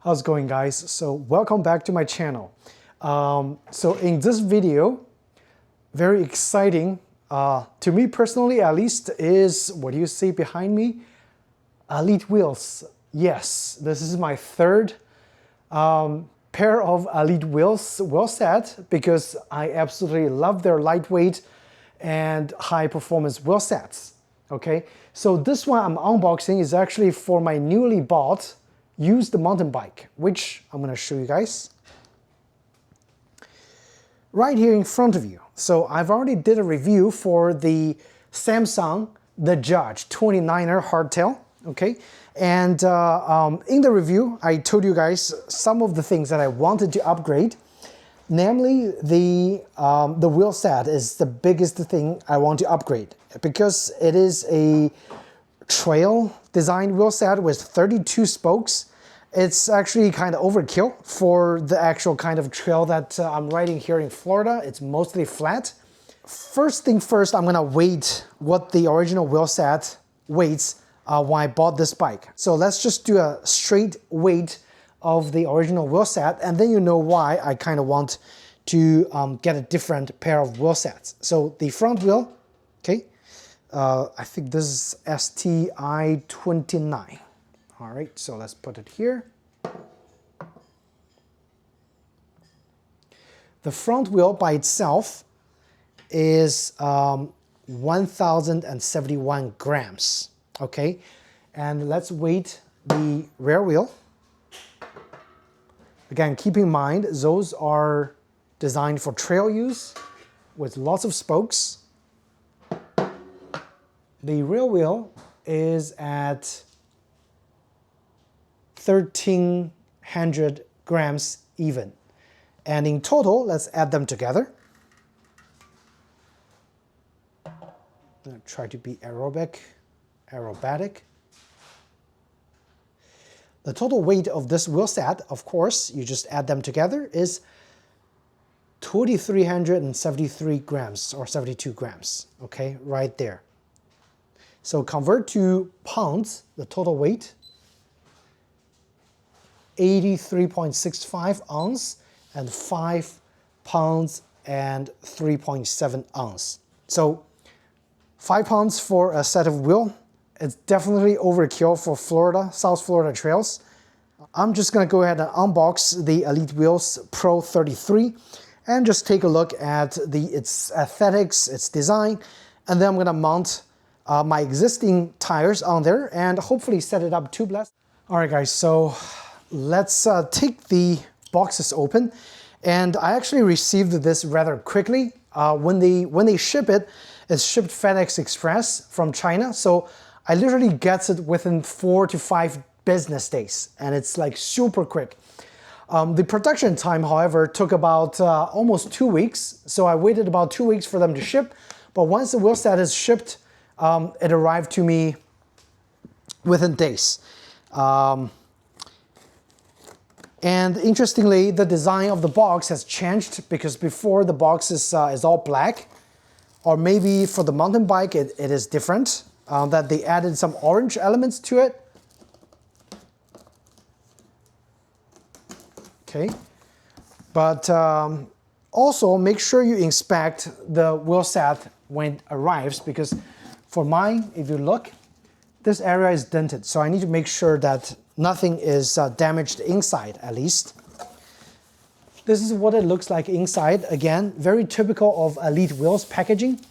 How's it going, guys? So welcome back to my channel. So in this video, very exciting, to me personally at least, is what you see behind me, Elite wheels. Yes, this is my third pair of Elite wheels wheel set because I absolutely love their lightweight and high performance wheel sets. Okay, so this one I'm unboxing is actually for my newly bought used mountain bike, which I'm going to show you guys right here in front of you. So I've already did a review for the Samsung The Judge 29er hardtail. Okay, and in the review I told you guys some of the things that I wanted to upgrade. Namely, the wheel set is the biggest thing I want to upgrade because it is a trail design wheel set with 32 spokes. It's actually kind of overkill for the actual kind of trail that I'm riding here in Florida. It's mostly flat. First thing first, I'm gonna weight what the original wheel set weights when I bought this bike. So let's just do a straight weight of the original wheel set, and then you know why I kind of want to get a different pair of wheel sets. So the front wheel, okay, I think this is STI 29. All right, so let's put it here. The front wheel by itself is 1,071 grams, okay? And let's weight the rear wheel. Again, keep in mind, those are designed for trail use with lots of spokes. The rear wheel is at 1,300 grams even. And in total, let's add them together. I'm gonna try to be aerobatic. The total weight of this wheel set, of course, you just add them together, is 2,373 grams or 72 grams, okay, right there. So convert to pounds, the total weight, 83.65 ounce and 5 pounds and 3.7 ounce. So 5 pounds for a set of wheel. It's definitely overkill for Florida, South Florida trails. I'm just gonna go ahead and unbox the Elite Wheels Pro 33 and just take a look at its aesthetics, its design, and then I'm gonna mount my existing tires on there and hopefully set it up tubeless. All right, guys, so let's take the boxes open. And I actually received this rather quickly. When they ship it, it's shipped FedEx Express from China. So I literally get it within 4 to 5 business days, and it's like super quick. The production time, however, took about almost 2 weeks. So I waited about 2 weeks for them to ship. But once the wheel set is shipped, it arrived to me within days. And interestingly, the design of the box has changed because before the box is all black, or maybe for the mountain bike it is different, that they added some orange elements to it. Okay, but also make sure you inspect the wheel set when it arrives, because for mine, if you look, this area is dented, so I need to make sure that nothing is damaged inside, at least. This is what it looks like inside. Again, very typical of Elite Wheels packaging.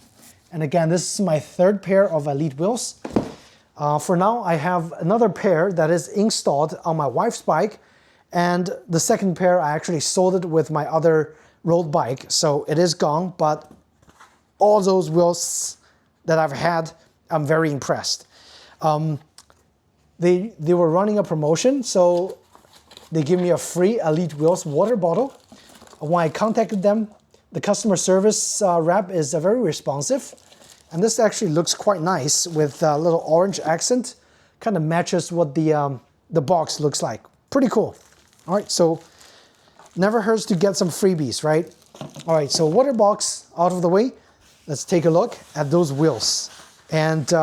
And again, this is my third pair of Elite Wheels. For now, I have another pair that is installed on my wife's bike. And the second pair, I actually sold it with my other road bike. So it is gone, but all those wheels that I've had, I'm very impressed. They were running a promotion, so they give me a free Elite Wheels water bottle. When I contacted them, the customer service rep is very responsive. And this actually looks quite nice with a little orange accent. Kind of matches what the box looks like. Pretty cool. All right, so never hurts to get some freebies, right? All right, so water box out of the way. Let's take a look at those wheels. And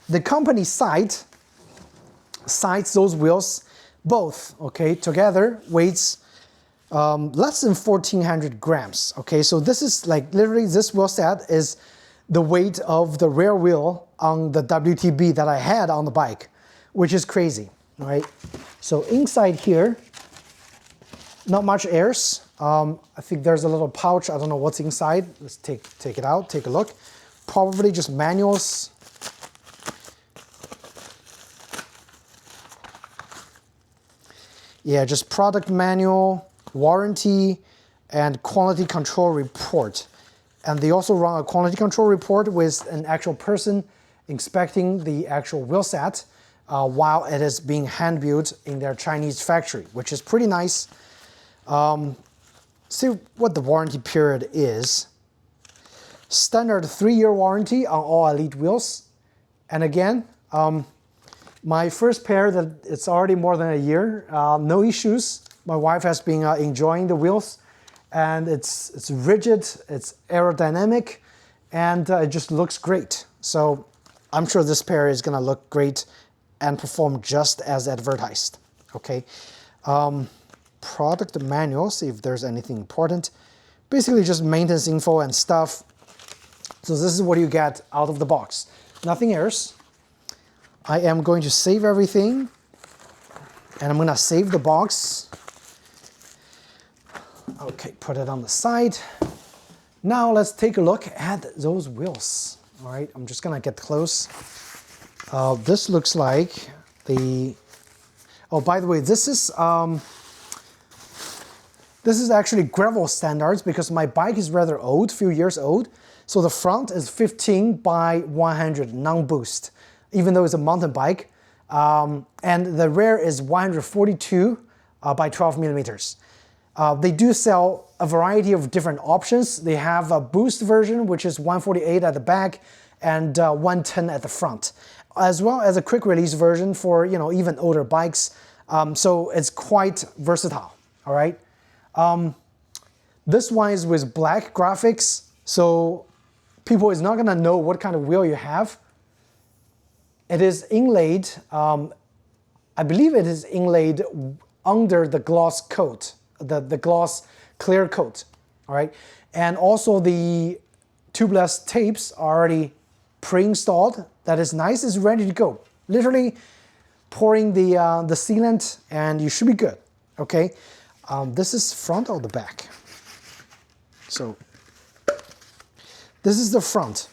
the company cites those wheels both, okay, together weighs less than 1,400 grams, okay? So this is like literally this wheel set is the weight of the rear wheel on the WTB that I had on the bike, which is crazy, right? So inside here, not much airs. I think there's a little pouch. I don't know what's inside. Let's take it out, take a look. Probably just manuals. Yeah, just product manual, warranty, and quality control report. And they also run a quality control report with an actual person inspecting the actual wheel set while it is being hand built in their Chinese factory, which is pretty nice. See what the warranty period is. Standard 3-year warranty on all Elite wheels. And again, my first pair that it's already more than a year, no issues. My wife has been enjoying the wheels, and it's rigid, it's aerodynamic, and it just looks great. So I'm sure this pair is gonna look great and perform just as advertised, okay? Product manual, see if there's anything important. Basically just maintenance info and stuff. So this is what you get out of the box. Nothing else. I am going to save everything, and I'm gonna save the box. Okay, put it on the side. Now let's take a look at those wheels. All right, I'm just gonna get close. This looks like the, oh, by the way, this is actually gravel standards because my bike is rather old, few years old. So the front is 15 by 100 non-boost, even though it's a mountain bike. And the rear is 142 by 12 millimeters. They do sell a variety of different options. They have a boost version, which is 148 at the back and 110 at the front, as well as a quick release version for, you know, even older bikes. So it's quite versatile, all right? This one is with black graphics, so people is not gonna know what kind of wheel you have. It is inlaid, I believe it is inlaid under the gloss coat, the gloss clear coat, all right? And also the tubeless tapes are already pre-installed. That is nice, it's ready to go. Literally pouring the sealant and you should be good, okay? This is front or the back? So this is the front.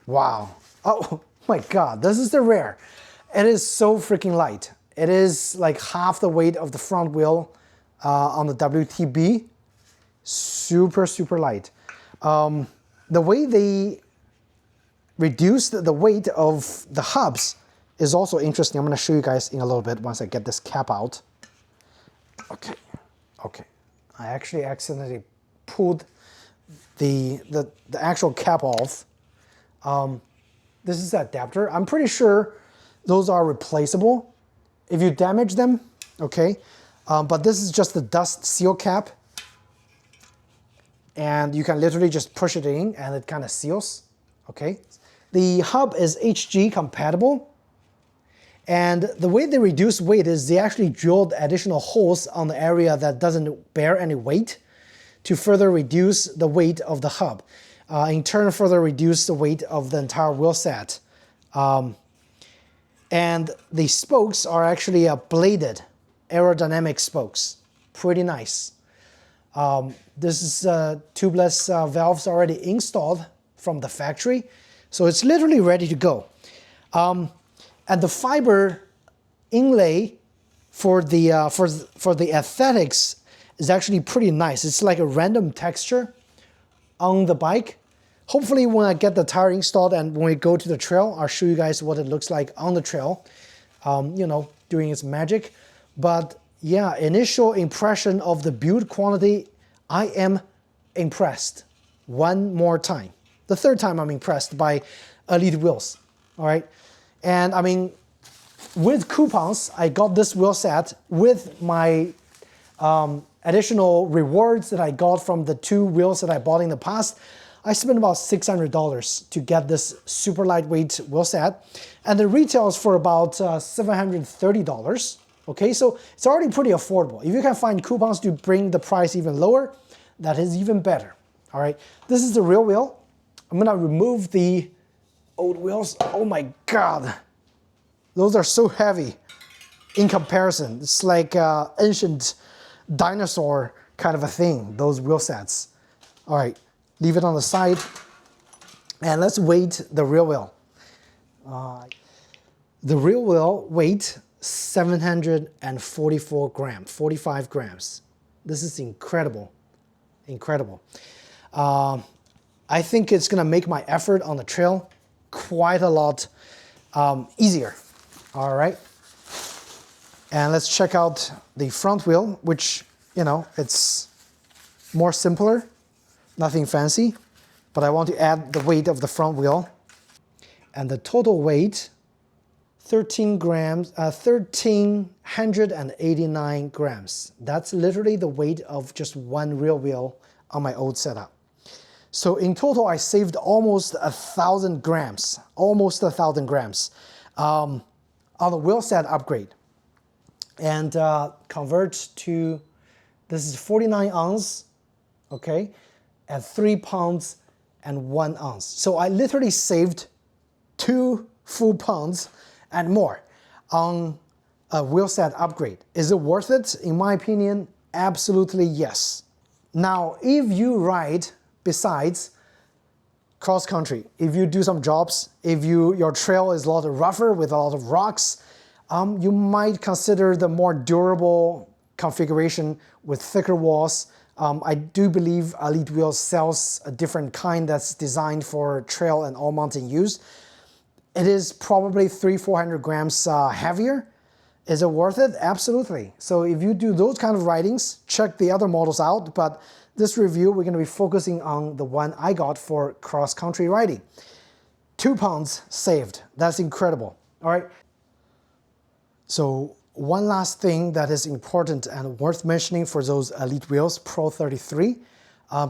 Wow. Oh my God, this is the rear. It is so freaking light. It is like half the weight of the front wheel on the WTB. Super, super light. The way they reduced the weight of the hubs is also interesting. I'm gonna show you guys in a little bit once I get this cap out. Okay, okay. I actually accidentally pulled the actual cap off. This is the adapter. I'm pretty sure those are replaceable if you damage them, okay? But this is just the dust seal cap. And you can literally just push it in and it kind of seals, okay? The hub is HG compatible. And the way they reduce weight is they actually drilled additional holes on the area that doesn't bear any weight to further reduce the weight of the hub. In turn, further reduce the weight of the entire wheel set. And the spokes are actually bladed aerodynamic spokes. Pretty nice. This is tubeless valves already installed from the factory. So it's literally ready to go. And the fiber inlay for the aesthetics is actually pretty nice. It's like a random texture on the bike. Hopefully when I get the tire installed and when we go to the trail, I'll show you guys what it looks like on the trail, you know, doing its magic. But yeah, initial impression of the build quality, I am impressed. One more time. The third time I'm impressed by Elite wheels, all right? And I mean, with coupons, I got this wheel set with my additional rewards that I got from the 2 wheels that I bought in the past. I spent about $600 to get this super lightweight wheel set, and it retails for about $730, Okay, so it's already pretty affordable. If you can find coupons to bring the price even lower, that is even better. All right, this is the real wheel. I'm gonna remove the old wheels. Oh my God, those are so heavy in comparison. It's like ancient dinosaur kind of a thing, those wheel sets. All right, leave it on the side and let's weight the real wheel. The real wheel weight 744 grams, 45 grams. This is incredible, incredible. I think it's gonna make my effort on the trail quite a lot easier, all right? And let's check out the front wheel, which, you know, it's more simpler, nothing fancy, but I want to add the weight of the front wheel. And the total weight, 1,389 grams. That's literally the weight of just one real wheel on my old setup. So in total, I saved almost 1,000 grams, almost 1,000 grams on the wheel set upgrade. And convert to, this is 49 ounce, okay, at 3 pounds and 1 ounce. So I literally saved 2 full pounds and more on a wheel set upgrade. Is it worth it? In my opinion, absolutely yes. Now, if you ride besides cross country, if you do some jobs, if your trail is a lot rougher with a lot of rocks, you might consider the more durable configuration with thicker walls. I do believe Elite Wheels sells a different kind that's designed for trail and all mountain use. It is probably 300-400 grams heavier. Is it worth it? Absolutely. So if you do those kind of ridings, check the other models out. But this review, we're going to be focusing on the one I got for cross-country riding. 2 pounds saved. That's incredible. All right. So one last thing that is important and worth mentioning for those Elite Wheels Pro 33,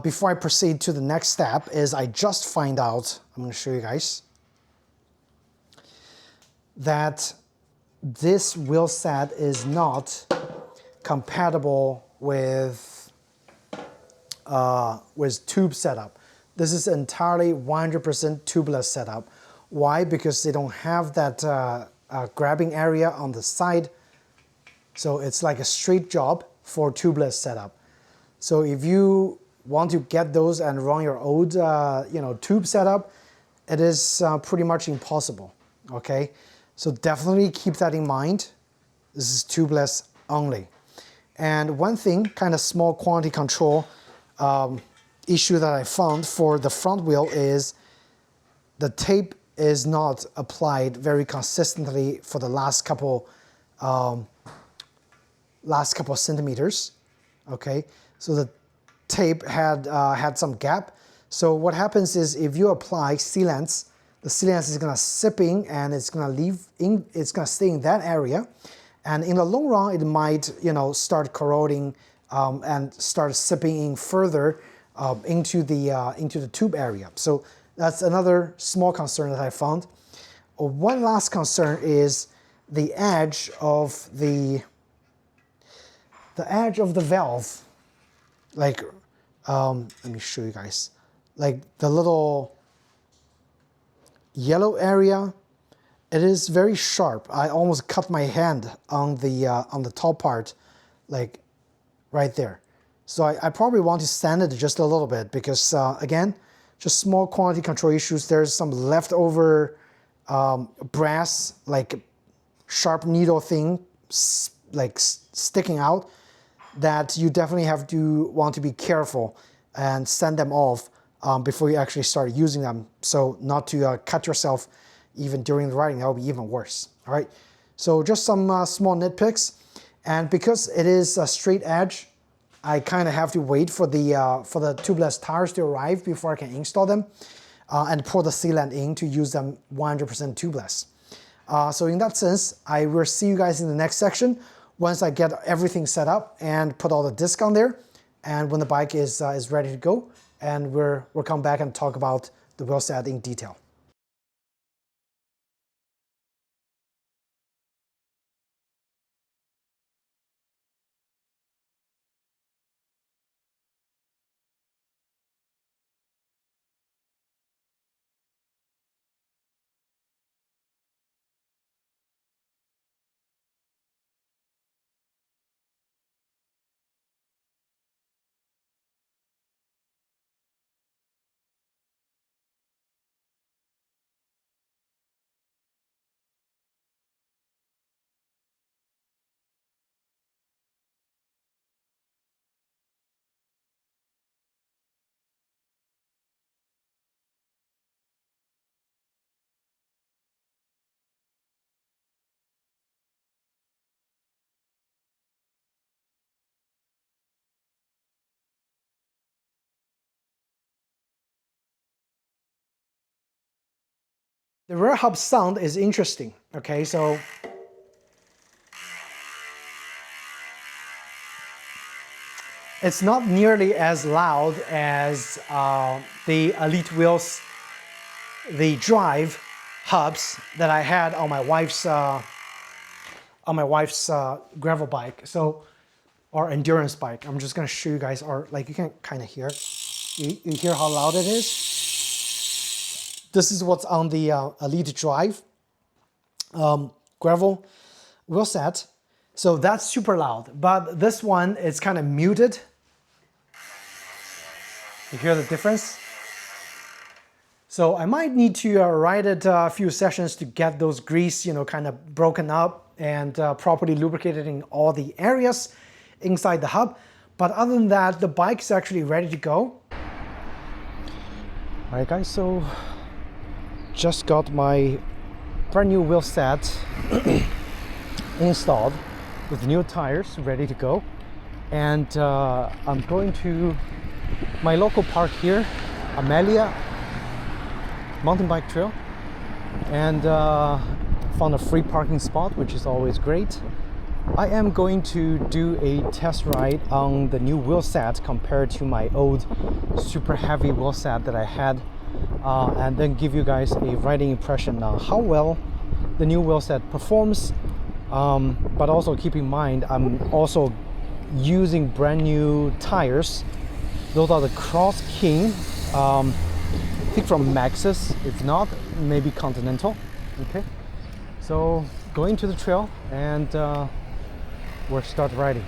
before I proceed to the next step, is I just find out, I'm going to show you guys, that this wheel set is not compatible with tube setup. This is entirely 100% tubeless setup. Why? Because they don't have that grabbing area on the side. So it's like a straight job for tubeless setup. So if you want to get those and run your old tube setup, it is pretty much impossible, okay? So definitely keep that in mind. This is tubeless only. And one thing, kind of small quantity control issue that I found for the front wheel is the tape is not applied very consistently for the last couple centimeters. Okay, so the tape had some gap. So what happens is if you apply sealants, the sealant is gonna sipping and it's gonna stay in that area, and in the long run it might start corroding and start sipping in further into the tube area. So that's another small concern that I found. One last concern is the edge of the valve. Like, let me show you guys. Like the little yellow area, it is very sharp. I almost cut my hand on the top part, like right there. So I probably want to sand it just a little bit because again, just small quantity control issues. There's some leftover brass, like sharp needle thing, like sticking out, that you definitely want to be careful and sand them off before you actually start using them, so not to cut yourself even during the riding. That would be even worse. All right, so just some small nitpicks, and because it is a straight edge, I kind of have to wait for the tubeless tires to arrive before I can install them and pour the sealant in to use them 100% tubeless. So in that sense, I will see you guys in the next section once I get everything set up and put all the disc on there, and when the bike is ready to go, and we'll come back and talk about the wheel set in detail. The rear hub sound is interesting, okay? So it's not nearly as loud as the Elite Wheels, the drive hubs that I had on my wife's gravel bike, so, or endurance bike. I'm just gonna show you guys, or like you can kind of hear it. You hear how loud it is? This is what's on the Elite Drive gravel wheel set. So that's super loud, but this one is kind of muted. You hear the difference? So I might need to ride it a few sessions to get those grease, you know, kind of broken up and properly lubricated in all the areas inside the hub. But other than that, the bike is actually ready to go. All right, guys, so just got my brand new wheel set installed with new tires ready to go. And I'm going to my local park here, Amelia mountain bike trail, and found a free parking spot, which is always great. I am going to do a test ride on the new wheel set compared to my old super heavy wheel set that I had, and then give you guys a riding impression on how well the new wheel set performs. But also keep in mind, I'm also using brand new tires. Those are the Cross King, I think from Maxxis, if not, maybe Continental. Okay, so going to the trail and we'll start riding.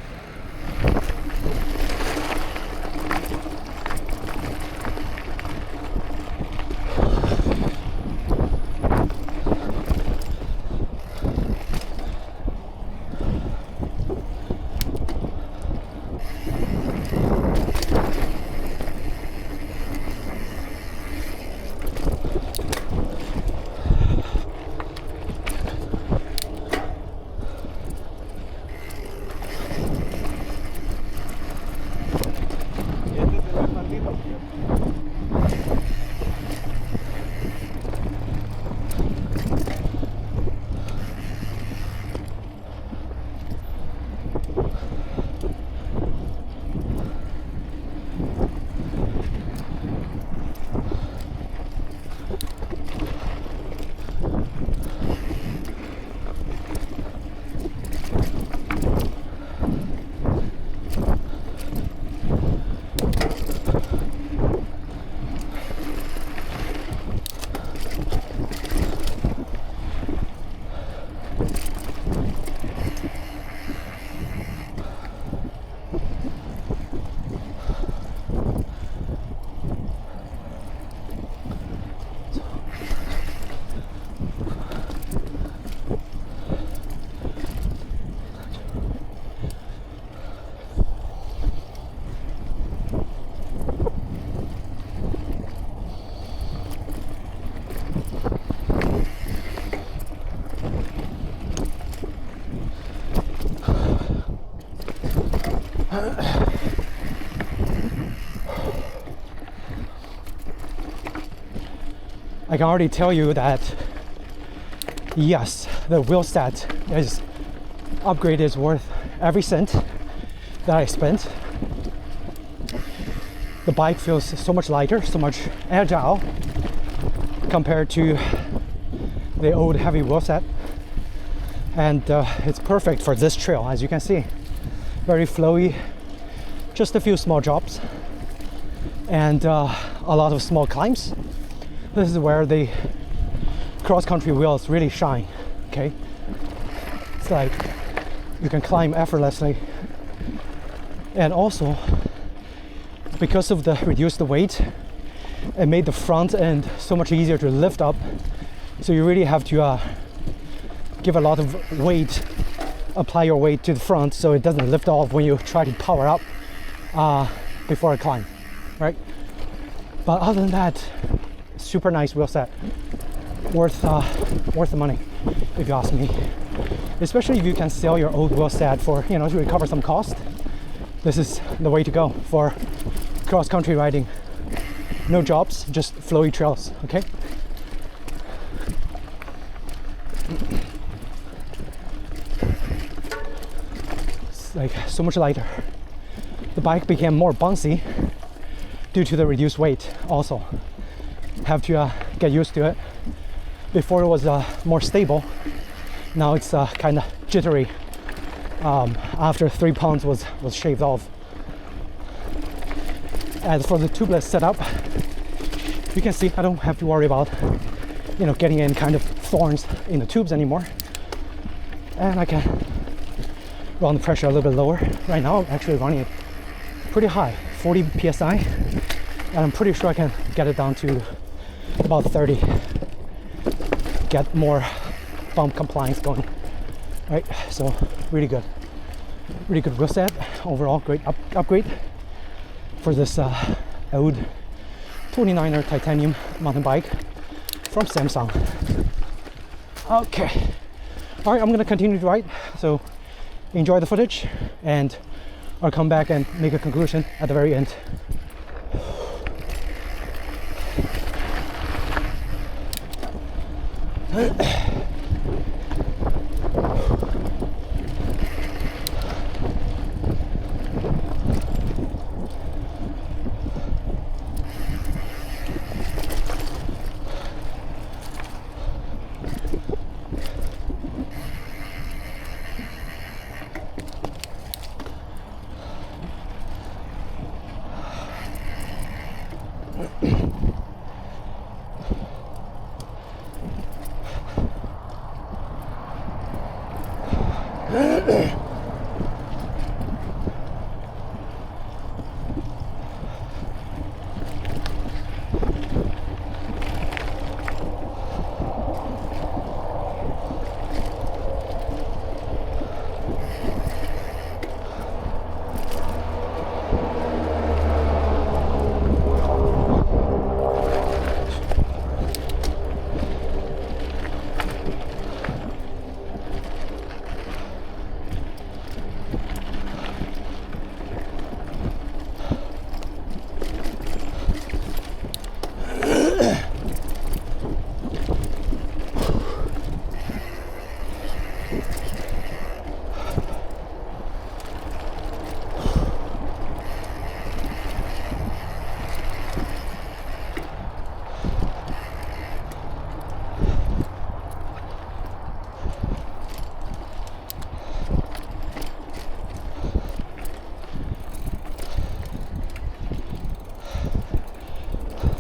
I can already tell you that yes, the wheel set upgrade is worth every cent that I spent. The bike feels so much lighter, so much agile compared to the old heavy wheel set, and it's perfect for this trail. As you can see, very flowy, just a few small drops and a lot of small climbs. This is where the cross-country wheels really shine. Okay, it's like you can climb effortlessly, and also because of the reduced weight, it made the front end so much easier to lift up. So you really have to give a lot of weight, apply your weight to the front so it doesn't lift off when you try to power up before a climb, right? But other than that, super nice wheel set, worth the money, if you ask me. Especially if you can sell your old wheel set for, you know, to recover some cost. This is the way to go for cross-country riding. No jobs, just flowy trails. Okay. it's like so much lighter. The bike became more bouncy due to the reduced weight also. Have to get used to it. Before it was more stable. Now it's kind of jittery after 3 pounds was shaved off. As for the tubeless setup, you can see I don't have to worry about, you know, getting in kind of thorns in the tubes anymore. And I can run the pressure a little bit lower. Right now I'm actually running it pretty high, 40 psi, and I'm pretty sure I can get it down to about 30. Get more bump compliance going, right? So really good wheelset. Overall, great upgrade for this old 29er titanium mountain bike from Samsung. Okay, all right, I'm gonna continue to ride, so enjoy the footage, and I'll come back and make a conclusion at the very end.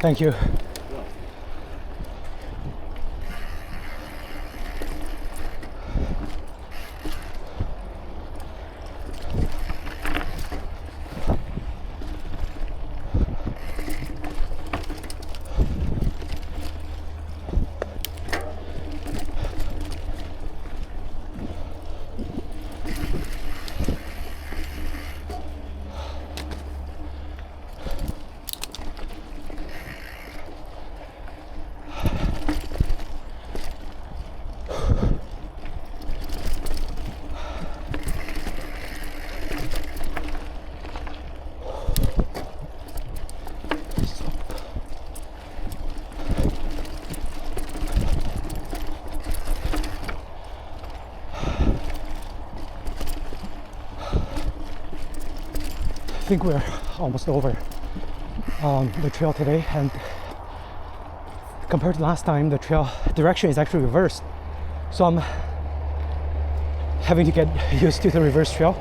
Thank you. I think we're almost over the trail today, and compared to last time, the trail direction is actually reversed, so I'm having to get used to the reverse trail,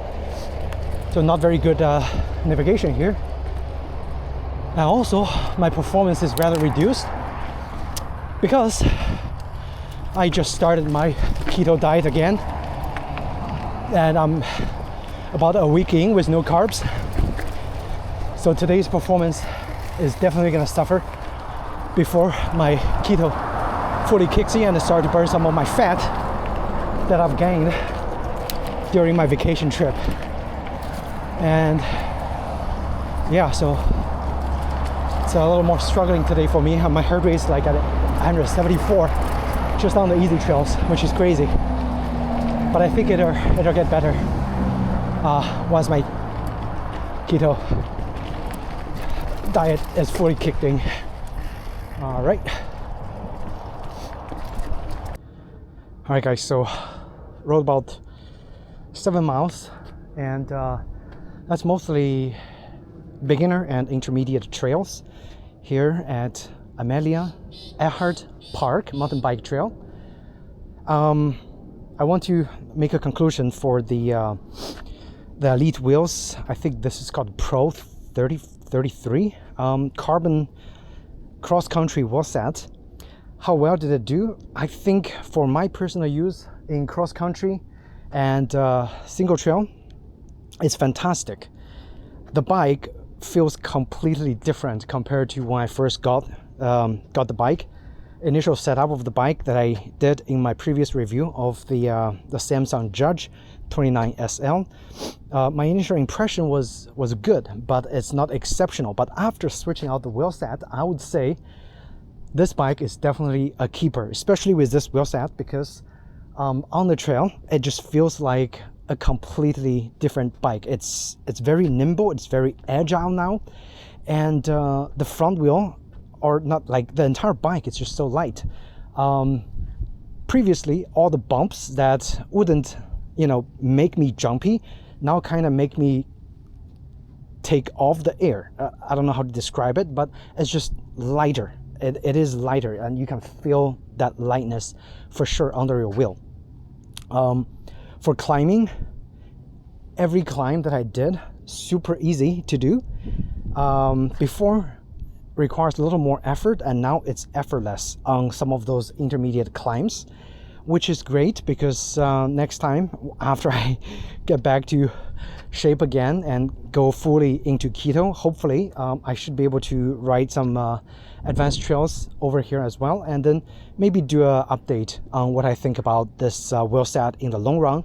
so not very good navigation here. And also my performance is rather reduced because I just started my keto diet again, and I'm about a week in with no carbs. So today's performance is definitely gonna suffer before my keto fully kicks in and I start to burn some of my fat that I've gained during my vacation trip. And yeah, so it's a little more struggling today for me. My heart rate is like at 174 just on the easy trails, which is crazy. But I think it'll get better once my keto diet is fully kicked in. All right guys, so rode about 7 miles and that's mostly beginner and intermediate trails here at Amelia Earhart Park mountain bike trail. I want to make a conclusion for the Elite wheels. I think this is called Pro 33 carbon cross-country wheel set. How well did it do? I think for my personal use in cross-country and single trail, it's fantastic. The bike feels completely different compared to when I first got the bike. Initial setup of the bike that I did in my previous review of the Samsung Judge 29 SL. My initial impression was good, but it's not exceptional. But after switching out the wheel set, I would say this bike is definitely a keeper, especially with this wheel set, because on the trail it just feels like a completely different bike. It's very nimble, it's very agile now, and the front wheel, or not, like the entire bike, it's just so light. Previously, all the bumps that wouldn't, make me jumpy, now kind of make me take off the air. I don't know how to describe it, but it's just lighter. It is lighter, and you can feel that lightness for sure under your wheel. For climbing, every climb that I did, super easy to do. Before requires a little more effort, and now it's effortless on some of those intermediate climbs, which is great, because next time after I get back to shape again and go fully into keto, hopefully I should be able to ride some advanced trails over here as well, and then maybe do an update on what I think about this wheel set in the long run.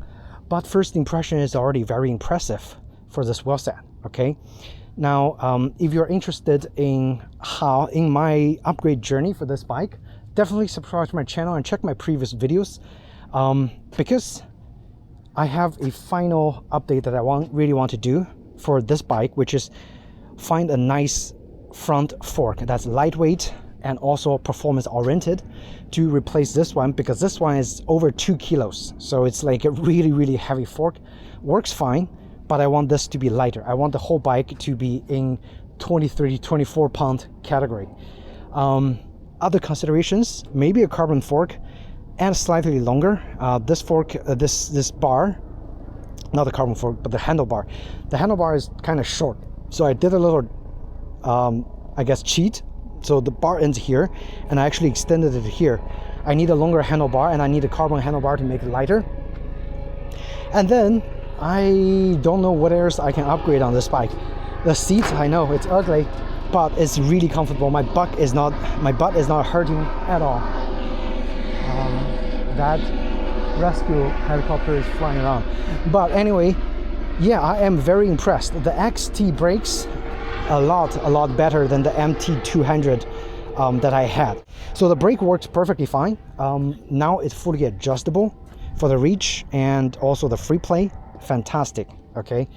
But first impression is already very impressive for this wheel set. Okay, now if you're interested in my upgrade journey for this bike, definitely subscribe to my channel and check my previous videos, because I have a final update that I really want to do for this bike, which is find a nice front fork that's lightweight and also performance oriented to replace this one, because this one is over 2 kilos, so it's like a really heavy fork. Works fine, but I want this to be lighter. I want the whole bike to be in 23, 24 pound category. Other considerations, maybe a carbon fork and slightly longer. This fork, this bar, not the carbon fork, but the handlebar. The handlebar is kind of short, so I did a little, I guess, cheat. So the bar ends here, and I actually extended it here. I need a longer handlebar, and I need a carbon handlebar to make it lighter. And then I don't know what else I can upgrade on this bike. The seats, I know it's ugly, but it's really comfortable. My butt is not hurting at all. That rescue helicopter is flying around. But anyway, yeah, I am very impressed. The XT brakes a lot better than the MT200 that I had. So the brake works perfectly fine. Now it's fully adjustable for the reach and also the free play. Fantastic. Okay.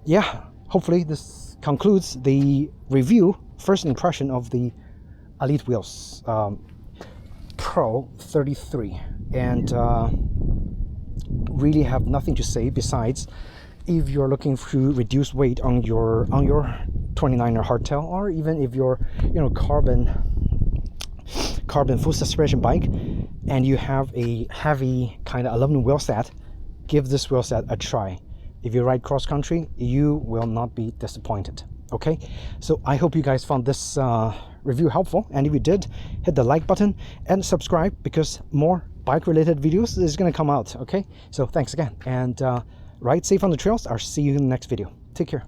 Yeah, hopefully this concludes the review, first impression of the Elite Wheels Pro 33, and really have nothing to say besides, if you're looking to reduce weight on your 29er hardtail, or even if you're carbon full suspension bike and you have a heavy kind of aluminum wheel set, give this wheel set a try. If you ride cross country, you will not be disappointed. Okay, so I hope you guys found this review helpful, and if you did, hit the like button and subscribe, because more bike related videos is going to come out. Okay, so thanks again, and ride safe on the trails. I'll see you in the next video. Take care.